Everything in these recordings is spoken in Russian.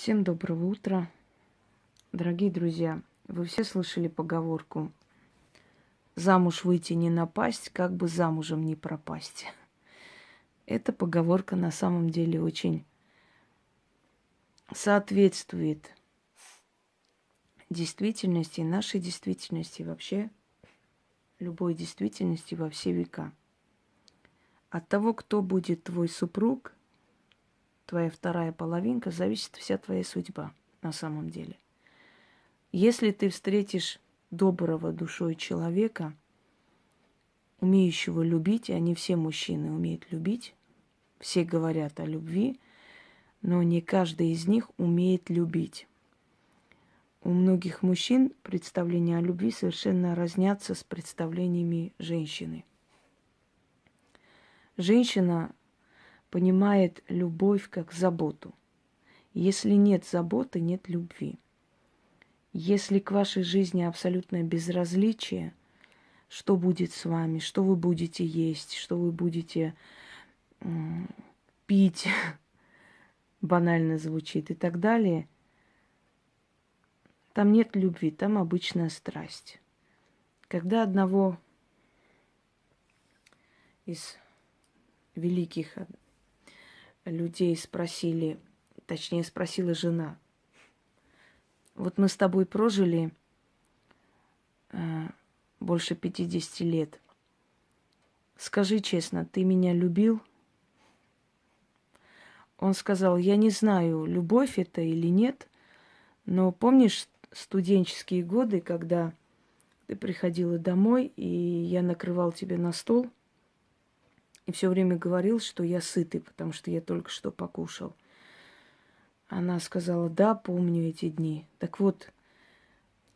Всем доброго утра, дорогие друзья. Вы все слышали поговорку «Замуж выйти не напасть, как бы замужем не пропасть». Эта поговорка на самом деле очень соответствует действительности, нашей действительности, вообще любой действительности во все века. От того, кто будет твой супруг, твоя вторая половинка, зависит вся твоя судьба на самом деле. Если ты встретишь доброго душой человека, умеющего любить, а не все мужчины умеют любить, все говорят о любви, но не каждый из них умеет любить. У многих мужчин представления о любви совершенно разнятся с представлениями женщины. Женщина понимает любовь как заботу. Если нет заботы, нет любви. Если к вашей жизни абсолютное безразличие, что будет с вами, что вы будете есть, что вы будете пить, банально звучит, и так далее, там нет любви, там обычная страсть. Когда одного из великих людей спросили, точнее спросила жена: вот мы с тобой прожили больше 50 лет. Скажи честно, ты меня любил? Он сказал: я не знаю, любовь это или нет, но помнишь студенческие годы, когда ты приходила домой, и я накрывал тебе на стол, и все время говорил, что я сытый, потому что я только что покушал. Она сказала: да, помню эти дни. Так вот,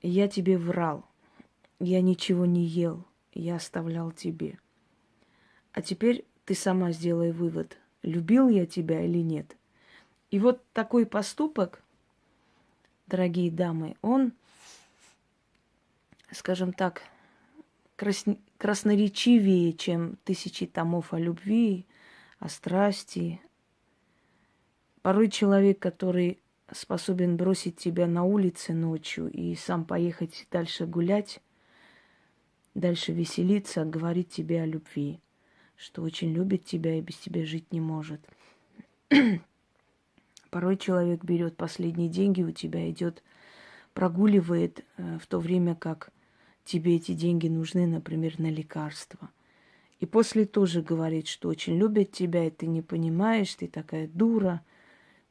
я тебе врал. Я ничего не ел, я оставлял тебе. А теперь ты сама сделай вывод, любил я тебя или нет. И вот такой поступок, дорогие дамы, он, скажем так, красноречивее, чем тысячи томов о любви, о страсти. Порой человек, который способен бросить тебя на улице ночью и сам поехать дальше гулять, дальше веселиться, говорит тебе о любви, что очень любит тебя и без тебя жить не может. Порой человек берет последние деньги у тебя, идет, прогуливает, в то время как тебе эти деньги нужны, например, на лекарства. И после тоже говорит, что очень любит тебя, и ты не понимаешь, ты такая дура,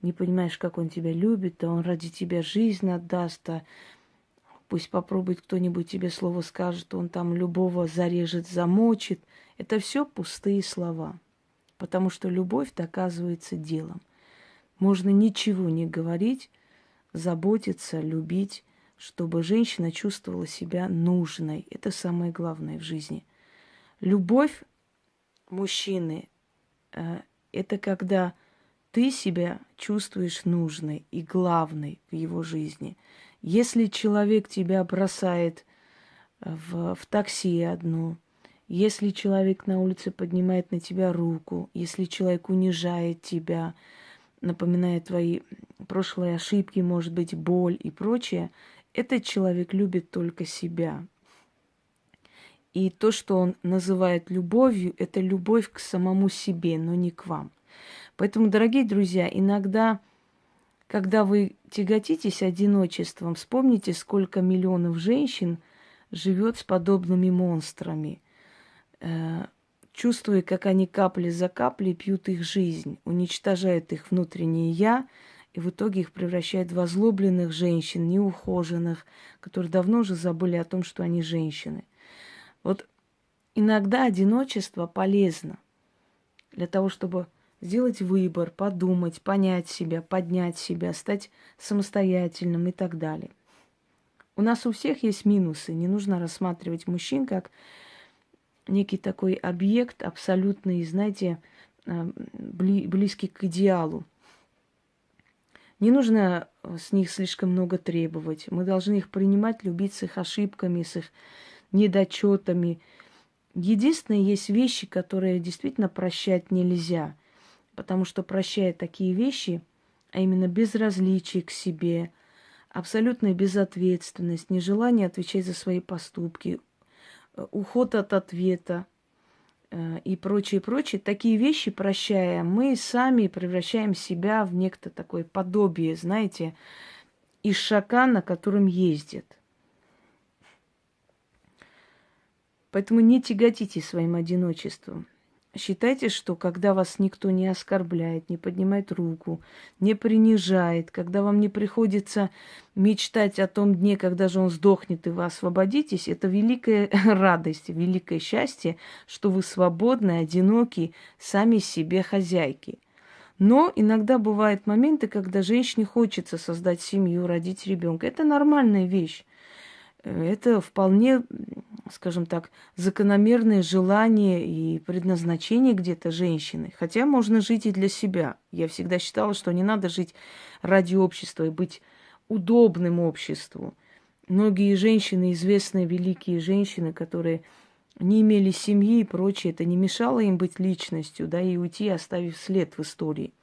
не понимаешь, как он тебя любит, а он ради тебя жизнь отдаст, а пусть попробует кто-нибудь тебе слово скажет, он там любого зарежет, замочит. Это все пустые слова, потому что любовь доказывается делом. Можно ничего не говорить, заботиться, любить, чтобы женщина чувствовала себя нужной. Это самое главное в жизни. Любовь мужчины это когда ты себя чувствуешь нужной и главной в его жизни. Если человек тебя бросает в такси одну, если человек на улице поднимает на тебя руку, если человек унижает тебя, напоминая твои прошлые ошибки, может быть, боль и прочее, этот человек любит только себя. И то, что он называет любовью, это любовь к самому себе, но не к вам. Поэтому, дорогие друзья, иногда, когда вы тяготитесь одиночеством, вспомните, сколько миллионов женщин живет с подобными монстрами, чувствуя, как они капли за каплей пьют их жизнь, уничтожают их внутреннее «я», и в итоге их превращают в озлобленных женщин, неухоженных, которые давно уже забыли о том, что они женщины. Вот иногда одиночество полезно для того, чтобы сделать выбор, подумать, понять себя, поднять себя, стать самостоятельным и так далее. У нас у всех есть минусы. Не нужно рассматривать мужчин как некий такой объект абсолютный, знаете, близкий к идеалу. Не нужно с них слишком много требовать. Мы должны их принимать, любить с их ошибками, с их недочетами. Единственное, есть вещи, которые действительно прощать нельзя. Потому что, прощая такие вещи, а именно безразличие к себе, абсолютная безответственность, нежелание отвечать за свои поступки, уход от ответа и прочее, прочее. Такие вещи, прощая, мы сами превращаем себя в некто такое подобие, знаете, ишака, на котором ездит. Поэтому не тяготите своим одиночеством. Считайте, что когда вас никто не оскорбляет, не поднимает руку, не принижает, когда вам не приходится мечтать о том дне, когда же он сдохнет и вы освободитесь, это великая радость, великое счастье, что вы свободны, одиноки, сами себе хозяйки. Но иногда бывают моменты, когда женщине хочется создать семью, родить ребенка. Это нормальная вещь. Это вполне, скажем так, закономерное желание и предназначение где-то женщины. Хотя можно жить и для себя. Я всегда считала, что не надо жить ради общества и быть удобным обществу. Многие женщины, известные великие женщины, которые не имели семьи и прочее, это не мешало им быть личностью, да, и уйти, оставив след в истории.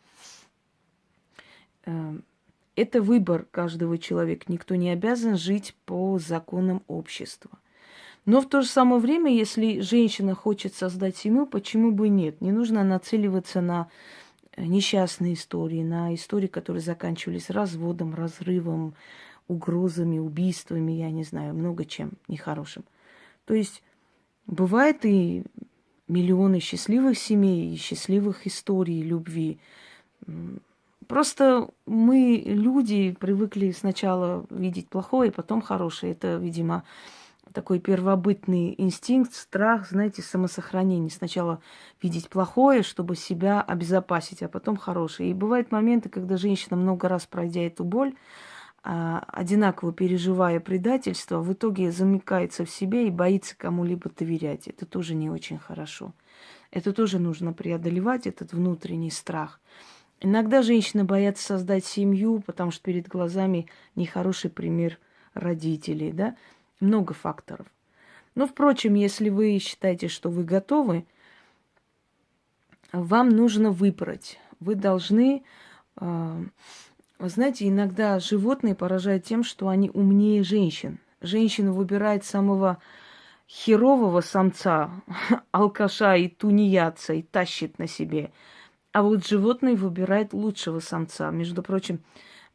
Это выбор каждого человека. Никто не обязан жить по законам общества. Но в то же самое время, если женщина хочет создать семью, почему бы и нет? Не нужно нацеливаться на несчастные истории, на истории, которые заканчивались разводом, разрывом, угрозами, убийствами, я не знаю, много чем нехорошим. То есть бывает и миллионы счастливых семей, и счастливых историй любви. Просто мы, люди, привыкли сначала видеть плохое, потом хорошее. Это, видимо, такой первобытный инстинкт, страх, знаете, самосохранение. Сначала видеть плохое, чтобы себя обезопасить, а потом хорошее. И бывают моменты, когда женщина, много раз пройдя эту боль, одинаково переживая предательство, в итоге замыкается в себе и боится кому-либо доверять. Это тоже не очень хорошо. Это тоже нужно преодолевать, этот внутренний страх. Иногда женщины боятся создать семью, потому что перед глазами нехороший пример родителей, да? Много факторов. Но, впрочем, если вы считаете, что вы готовы, вам нужно выбрать. Вы должны... Вы знаете, иногда животные поражают тем, что они умнее женщин. Женщина выбирает самого херового самца, алкаша и тунеядца, и тащит на себе. А вот животное выбирает лучшего самца. Между прочим,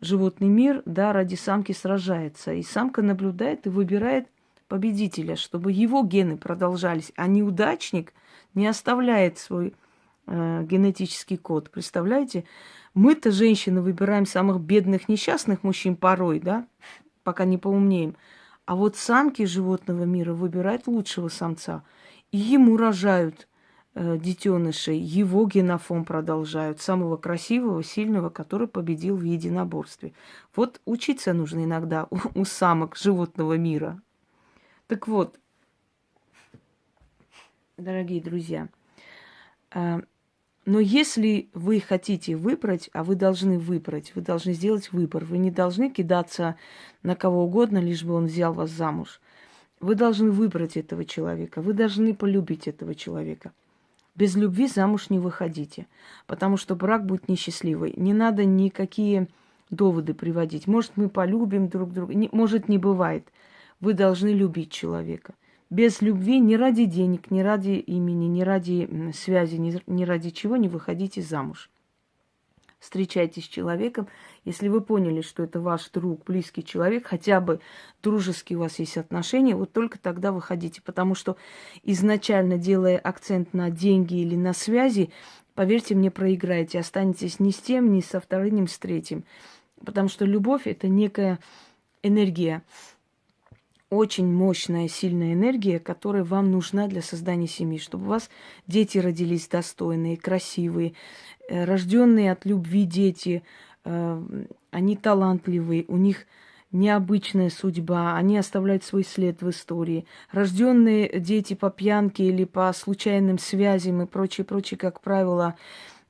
животный мир, да, ради самки сражается. И самка наблюдает и выбирает победителя, чтобы его гены продолжались. А неудачник не оставляет свой генетический код. Представляете? Мы-то, женщины, выбираем самых бедных, несчастных мужчин порой, да, пока не поумнеем. А вот самки животного мира выбирают лучшего самца. И ему рожают детенышей, его генофон продолжают, самого красивого, сильного, который победил в единоборстве. Вот учиться нужно иногда у самок животного мира. Так вот, дорогие друзья, но если вы хотите выбрать, а вы должны выбрать, вы должны сделать выбор, вы не должны кидаться на кого угодно, лишь бы он взял вас замуж. Вы должны выбрать этого человека, вы должны полюбить этого человека. Без любви замуж не выходите, потому что брак будет несчастливый. Не надо никакие доводы приводить. Может, мы полюбим друг друга, может, не бывает. Вы должны любить человека. Без любви ни ради денег, ни ради имени, ни ради связи, ни ради чего не выходите замуж. Встречайтесь с человеком. Если вы поняли, что это ваш друг, близкий человек, хотя бы дружеские у вас есть отношения, вот только тогда выходите. Потому что изначально, делая акцент на деньги или на связи, поверьте мне, проиграете. Останетесь ни с тем, ни со вторым, ни с третьим. Потому что любовь – это некая энергия, очень мощная, сильная энергия, которая вам нужна для создания семьи, чтобы у вас дети родились достойные, красивые, рожденные от любви дети, они талантливые, у них необычная судьба, они оставляют свой след в истории. Рожденные дети по пьянке или по случайным связям и прочее, прочее, как правило,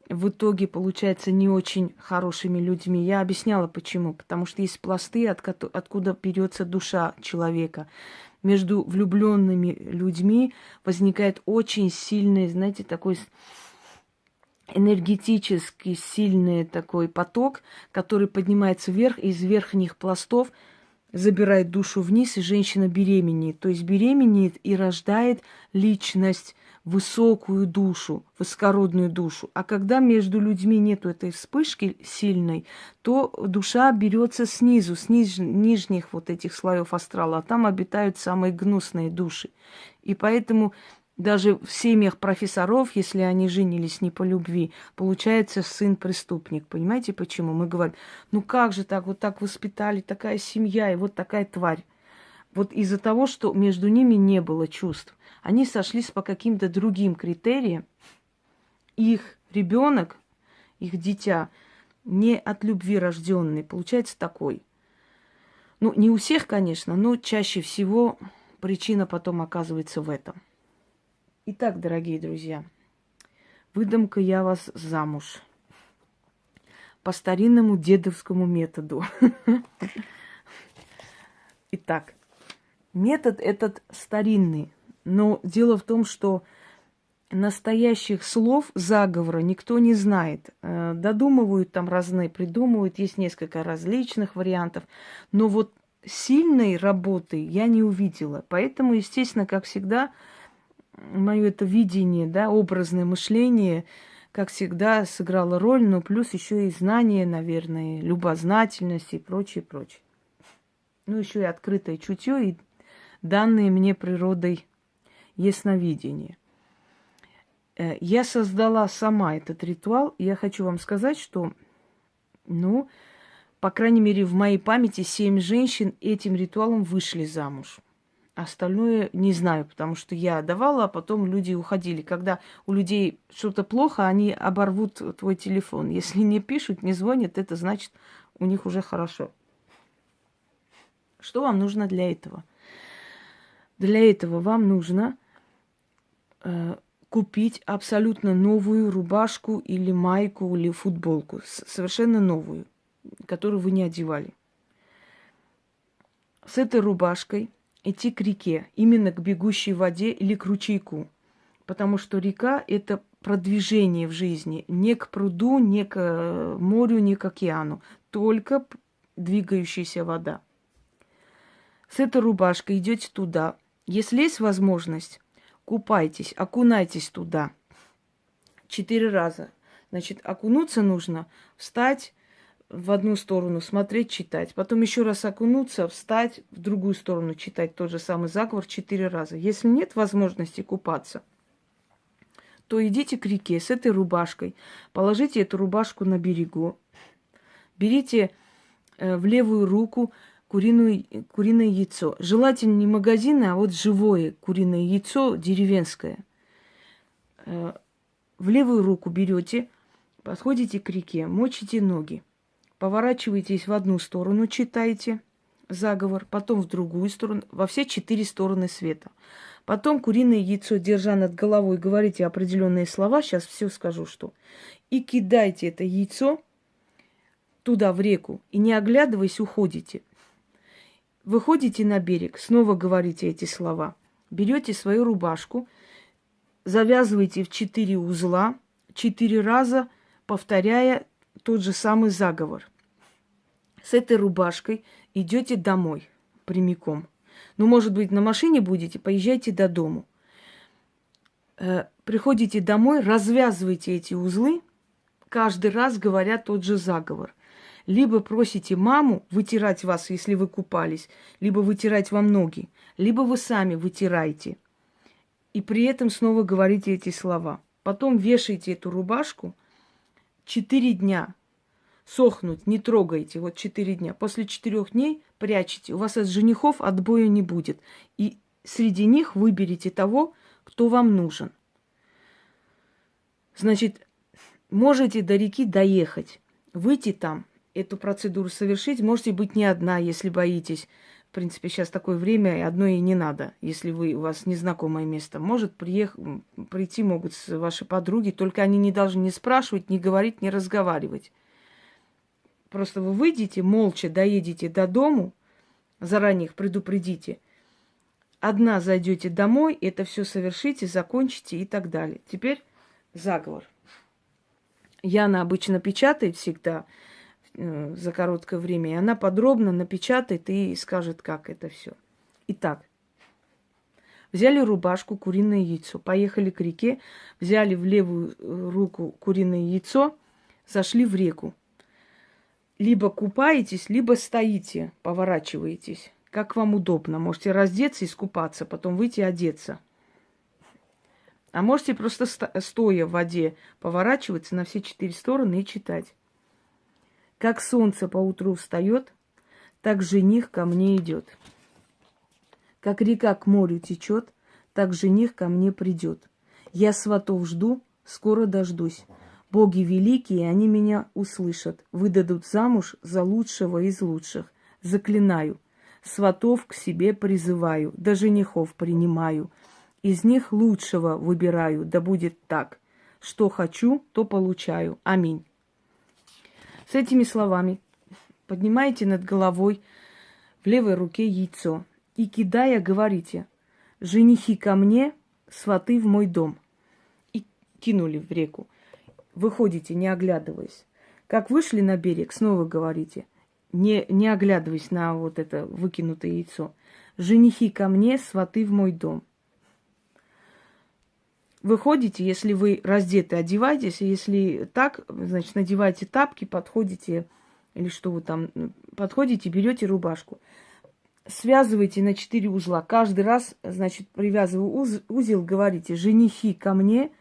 в итоге получается не очень хорошими людьми. Я объясняла почему. Потому что есть пласты, откуда берется душа человека. Между влюбленными людьми возникает очень сильный, знаете, такой энергетически сильный такой поток, который поднимается вверх, и из верхних пластов забирает душу вниз, и женщина беременеет. То есть беременеет и рождает личность, высокую душу, высокородную душу. А когда между людьми нету этой вспышки сильной, то душа берется снизу, нижних вот этих слоев астрала, а там обитают самые гнусные души. И поэтому даже в семьях профессоров, если они женились не по любви, получается сын преступник. Понимаете почему? Мы говорим, ну как же так, вот так воспитали, такая семья и вот такая тварь. Вот из-за того, что между ними не было чувств. Они сошлись по каким-то другим критериям. Их ребенок, их дитя не от любви рожденный, получается такой. Ну, не у всех, конечно, но чаще всего причина потом оказывается в этом. Итак, дорогие друзья, выдам-ка я вас замуж по старинному дедовскому методу. Итак, метод этот старинный, но дело в том, что настоящих слов заговора никто не знает. Додумывают там разные, придумывают, есть несколько различных вариантов, но вот сильной работы я не увидела. Поэтому, естественно, как всегда, мое это видение, да, образное мышление, как всегда, сыграло роль, но плюс еще и знание, наверное, любознательность и прочее, прочее. Ну, еще и открытое чутье и данные мне природой ясновидение. Я создала сама этот ритуал, и я хочу вам сказать, что, ну, по крайней мере, в моей памяти 7 женщин этим ритуалом вышли замуж. Остальное не знаю, потому что я давала, а потом люди уходили. Когда у людей что-то плохо, они оборвут твой телефон. Если не пишут, не звонят, это значит, у них уже хорошо. Что вам нужно для этого? Для этого вам нужно купить абсолютно новую рубашку или майку или футболку, совершенно новую, которую вы не одевали. С этой рубашкой идти к реке, именно к бегущей воде или к ручейку. Потому что река – это продвижение в жизни. Не к пруду, не к морю, не к океану. Только двигающаяся вода. С этой рубашкой идете туда. Если есть возможность, купайтесь, окунайтесь туда 4 раза. Значит, окунуться нужно, встать в одну сторону, смотреть, читать. Потом еще раз окунуться, встать в другую сторону, читать тот же самый заговор 4 раза. Если нет возможности купаться, то идите к реке с этой рубашкой. Положите эту рубашку на берегу. Берите в левую руку куриное яйцо. Желательно не магазинное, а вот живое куриное яйцо, деревенское. В левую руку берете, подходите к реке, мочите ноги. Поворачиваетесь в одну сторону, читаете заговор, потом в другую сторону, во все 4 стороны света. Потом куриное яйцо, держа над головой, говорите определенные слова, сейчас все скажу, что. И кидайте это яйцо туда, в реку, и не оглядываясь, уходите. Выходите на берег, снова говорите эти слова. Берете свою рубашку, завязываете в 4 узла, 4 раза повторяя тот же самый заговор. С этой рубашкой идете домой прямиком. Ну, может быть, на машине будете, поезжайте до дому. Приходите домой, развязываете эти узлы, каждый раз говоря тот же заговор. Либо просите маму вытирать вас, если вы купались, либо вытирать вам ноги, либо вы сами вытираете. И при этом снова говорите эти слова. Потом вешаете эту рубашку 4 дня. Сохнуть не трогайте, вот 4 дня. После 4 дней прячете. У вас от женихов отбоя не будет. И среди них выберите того, кто вам нужен. Значит, можете до реки доехать, выйти там, эту процедуру совершить. Можете быть не одна, если боитесь. В принципе, сейчас такое время, и одной и не надо, если у вас незнакомое место. Может прийти могут ваши подруги, только они не должны не спрашивать, не говорить, не разговаривать. Просто вы выйдете, молча доедете до дому, заранее их предупредите. Одна зайдете домой, это все совершите, закончите и так далее. Теперь заговор. Яна обычно печатает всегда за короткое время, и она подробно напечатает и скажет, как это все. Итак, взяли рубашку, куриное яйцо, поехали к реке, взяли в левую руку куриное яйцо, зашли в реку. Либо купаетесь, либо стоите, поворачиваетесь. Как вам удобно. Можете раздеться и искупаться, потом выйти одеться. А можете просто стоя в воде поворачиваться на все 4 стороны и читать. Как солнце поутру встает, так жених ко мне идет. Как река к морю течет, так жених ко мне придет. Я сватов жду, скоро дождусь. Боги великие, они меня услышат, выдадут замуж за лучшего из лучших. Заклинаю, сватов к себе призываю, да женихов принимаю. Из них лучшего выбираю, да будет так. Что хочу, то получаю. Аминь. С этими словами поднимаете над головой в левой руке яйцо и, кидая, говорите: женихи ко мне, сваты в мой дом. И кинули в реку. Выходите, не оглядываясь. Как вышли на берег, снова говорите, не оглядываясь на вот это выкинутое яйцо: женихи ко мне, сваты в мой дом. Выходите, если вы раздеты, одевайтесь, если так, значит, надевайте тапки, подходите, или что вы там, подходите, берете рубашку. Связывайте на 4 узла. Каждый раз, значит, привязывая узел, говорите: женихи ко мне,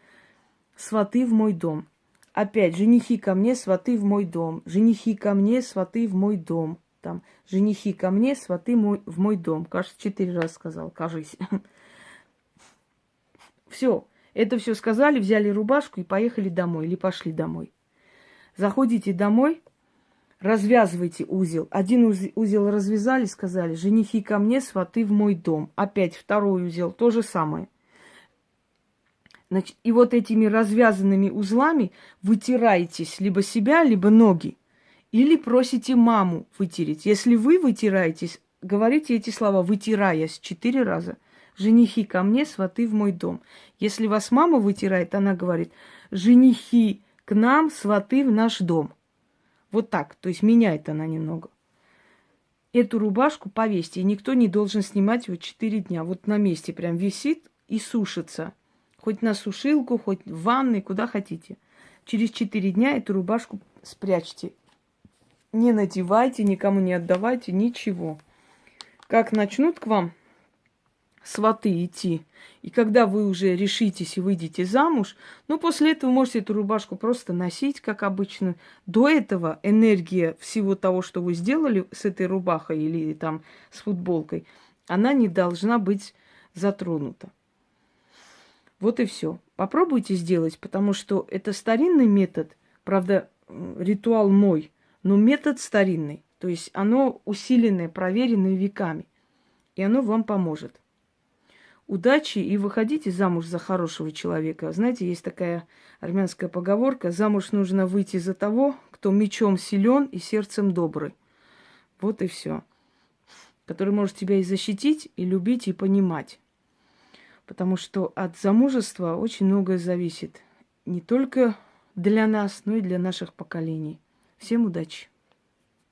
сваты в мой дом. Опять: женихи ко мне, сваты в мой дом. Женихи ко мне, сваты в мой дом. Там, женихи ко мне, сваты в мой дом. Кажется, 4 раза сказал, кажись. Все. Это все сказали, взяли рубашку и поехали домой. Или пошли домой. Заходите домой, развязывайте узел. Один узел развязали, сказали: женихи ко мне, сваты в мой дом. Опять второй узел, то же самое. Значит, и вот этими развязанными узлами вытираетесь либо себя, либо ноги. Или просите маму вытереть. Если вы вытираетесь, говорите эти слова, вытираясь 4 раза. Женихи ко мне, сваты в мой дом. Если вас мама вытирает, она говорит: женихи к нам, сваты в наш дом. Вот так. То есть меняет она немного. Эту рубашку повесьте, и никто не должен снимать его 4 дня. Вот на месте прям висит и сушится. Хоть на сушилку, хоть в ванной, куда хотите. Через 4 дня эту рубашку спрячьте. Не надевайте, никому не отдавайте, ничего. Как начнут к вам сваты идти, и когда вы уже решитесь и выйдете замуж, ну, после этого можете эту рубашку просто носить, как обычно. До этого энергия всего того, что вы сделали с этой рубахой или там с футболкой, она не должна быть затронута. Вот и все. Попробуйте сделать, потому что это старинный метод. Правда, ритуал мой, но метод старинный. То есть оно усиленное, проверенное веками. И оно вам поможет. Удачи и выходите замуж за хорошего человека. Знаете, есть такая армянская поговорка: замуж нужно выйти за того, кто мечом силен и сердцем добрый. Вот и все. Который может тебя и защитить, и любить, и понимать. Потому что от замужества очень многое зависит. Не только для нас, но и для наших поколений. Всем удачи!